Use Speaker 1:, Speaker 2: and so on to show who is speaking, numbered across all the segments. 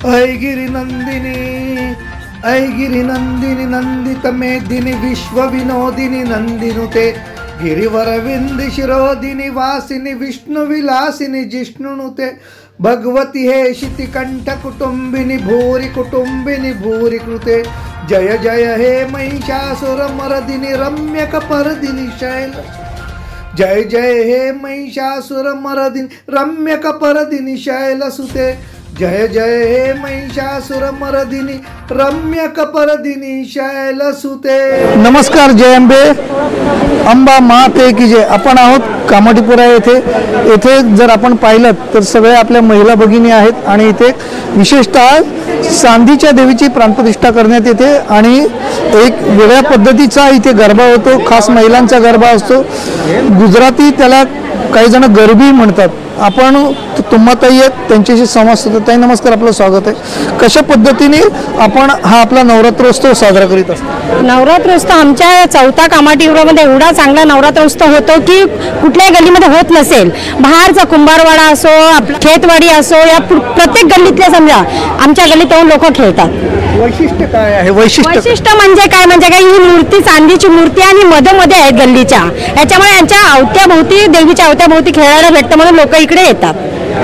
Speaker 1: ऐगिरि नंदिनी नंदित मेदिनी विश्व विनोदिनी नंदिनुते गिरिवरविंद शिरोदिनी वासिनी विष्णु विलासिनी जिष्णुनुते भगवती हे शितिकंठ कुटुंबिनी भूरि कृते जय जय हे महिषासुर मर्दिनी रम्यक परदिनी शैल जय जय हे महिषासुर मर्दिनी रम्यक परदिनी शैलसुते जय जय हे महिषासुर मर्दिनी रम्यक परदिनी शैलसुते।
Speaker 2: नमस्कार, जय अंबा माते की जय। आपण आहोत कामाठीपुरा येथे जर आपण पाहिलं तर सगळे आपल्या महिला भगिनी आहेत आणि इथे विशेषतः चांदीच्या देवीची प्राणप्रतिष्ठा करण्यात येते आणि एक वेगळ्या पद्धतीचा इथे गरबा होतो, खास महिलांचा गरबा असतो। गुजराती त्याला काही जण गरबी म्हणतात। आपण तुम्हाताई आहेत त्यांच्याशी संवाद साधतो। ताई नमस्कार, आपलं स्वागत आहे। कशा पद्धतीने आपण हा आपला नवरात्रोत्सव साजरा करीत असतो?
Speaker 3: नवरात्रोत्सव आमच्या चौथा कामाठीपुरामध्ये एवढा चांगला नवरात्रोत्सव होतो की कुठल्याही गल्लीमध्ये होत नसेल। बाहेरचा कुंभारवाडा असो, खेतवाडी असो, या प्रत्येक गल्लीतल्या समजा आमच्या गल्लीत येऊन लोक खेळतात।
Speaker 2: वैशिष्ट्य काय आहे?
Speaker 3: वैशिष्ट्य म्हणजे काय ही मूर्ती चांदीची मूर्ती आणि मध्ये आहे गल्लीच्या, याच्यामुळे यांच्या अवत्याभोवती देवीच्या अवत्याभोवती खेळायला भेटतं म्हणून लोक इकडे येतात।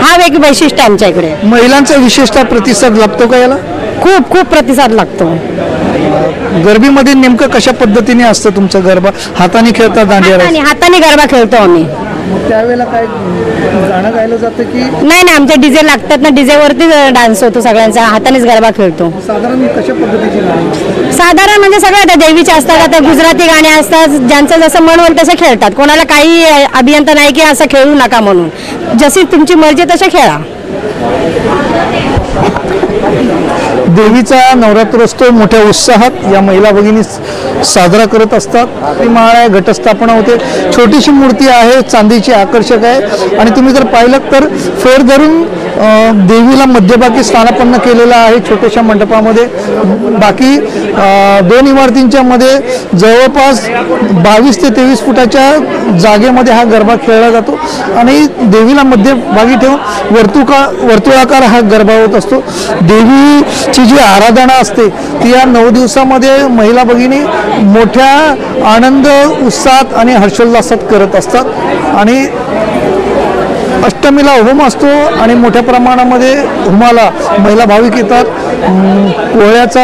Speaker 3: हा एक वैशिष्ट्य आमच्या इकडे।
Speaker 2: महिलांचा विशेषतः प्रतिसाद लाभतो का याला?
Speaker 3: खूप प्रतिसाद लागतो।
Speaker 2: गरबीमध्ये नेमकं कशा पद्धतीने असतं तुमचं गरबा? हाताने खेळतात दांडिया?
Speaker 3: हाताने गरबा खेळतो आम्ही।
Speaker 2: त्यावेळेला काय गाणं गायलं जातं की
Speaker 3: नाही, आमचे डीजे लागतात ना, डीजे वरती डान्स होतो सगळ्यांचा, हातानेच गरबा खेळतो।
Speaker 2: साधारण कशा पद्धतीचे गाणी?
Speaker 3: साधारण म्हणजे सगळं आता देवीचे असतात, आता गुजराती गाणे असतात, ज्यांचं जसं मन होईल तसं खेळतात। कोणाला काही अभियंता नाही की असं खेळू नका म्हणून, जशी तुमची मर्जी तसे खेळा।
Speaker 2: देवीचा नवरात्रोत्सव मोठ्या उत्साहात या महिला भगिनी साजरा करत असतात। माळा घटस्थापना होते, छोटीशी मूर्ती आहे, चांदीची आकर्षक आहे आणि तुम्ही जर पाहिलं तर फेर धरून देवीला मध्यभागी स्थानापन्न केलेला आहे छोट्याशा मंडपामध्ये। बाकी दोन इमारतींच्या मध्ये जवळपास 22 ते 23 फुटाच्या जागेमध्ये हा गरबा खेळला जातो आणि देवीला मध्यभागी ठेवून वर्तुळाकार हा गरबा होत असतो। देवीची जी आराधना असते ती या 9 दिवसामध्ये महिला भगिनी मोठ्या आनंद उत्साहात आणि हर्षोल्लासात करत असतात आणि अष्टमीला होम असतो आणि मोठ्या प्रमाणामध्ये होमाला महिला भाविक येतात। पोळ्याचा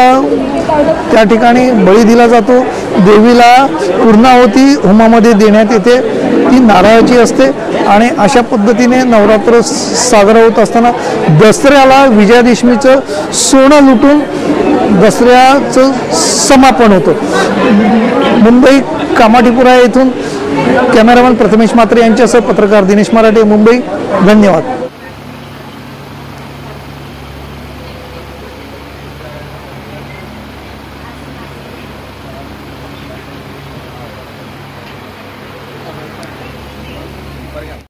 Speaker 2: त्या ठिकाणी बळी दिला जातो। देवीला पूर्णाहुती होमामध्ये देण्यात येते, ती नारळाची असते आणि अशा पद्धतीने नवरात्र साजरा होत असताना दसऱ्याला विजयादशमीचं सोनं लुटून दसऱ्याचं समापन होतं। मुंबई कामाठीपुरा येथून कॅमेरामॅन प्रथमेश म्हात्रे यांच्यासह पत्रकार दिनेश मराठे, मुंबई। धन्यवाद।